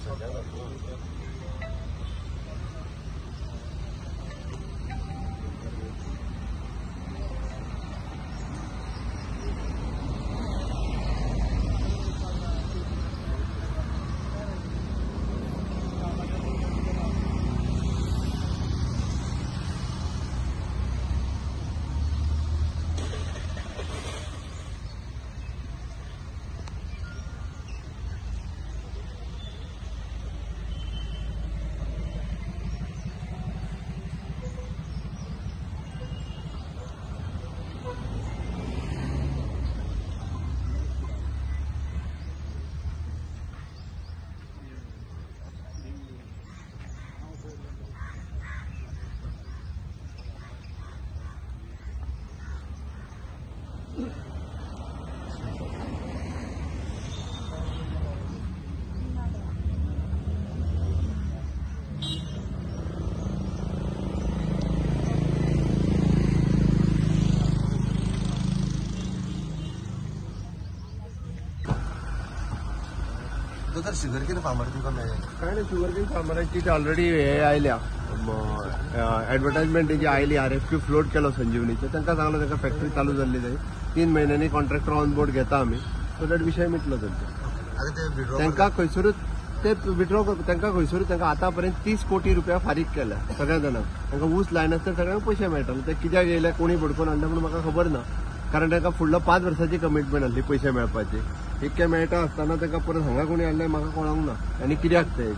तो तर sugarcane farmer तुका मेळ्ळें काय नाही, शुगरकेन फार्मरांची ऑलरेडी हे आयल्या एडवर्टाइजमेंट जी आयली RFQ फ्लोट केलो संजीवनीचे, तांकां सांगलो तांकां फॅक्टरी चालू जाल्ली जाय, 3 महिन्यांनी कॉन्ट्रॅक्टर ऑन बोर्ड घेता आमी, सो दॅट विशय मिटलो त्यांचा. तांकां खंयसरूच ते विड्रॉ तांकां खंयसरूच तांकां आतापर्यंत 30 कोटी रुपया फारीक केल्या सगळ्या जाणांक. तांकां ऊस लायन आसता सगळ्यांक पयशे मेळटाले. ते कित्याक येयले, कोणी भडकून हाडले म्हणून म्हाका खबर ना, कारण तांकां फुडलो 5 वर्सांची कमिटमेंट आसली पयशे मेळपाची. इतके मेळटा आसतना तांकां परत हांगा कोणी हाडले म्हाका कळोंक ना. आनी कित्याक ते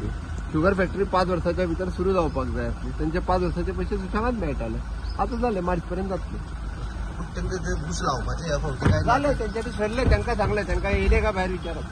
शुगर फॅक्टरी 5 वर्सांच्या भितर सुरू जावपाक जाय आसली, तांचे 5 वर्सांचे पयशे सुशांत मेळटाले. आतां जाले मार्च पर्यंत जातले. तांकां ते ऊस लावपाचे ह्या फावटी काय जाले, तेंच्यानी ठरले, तांकां सांगले, तांकां येयले काय भायर विचारप.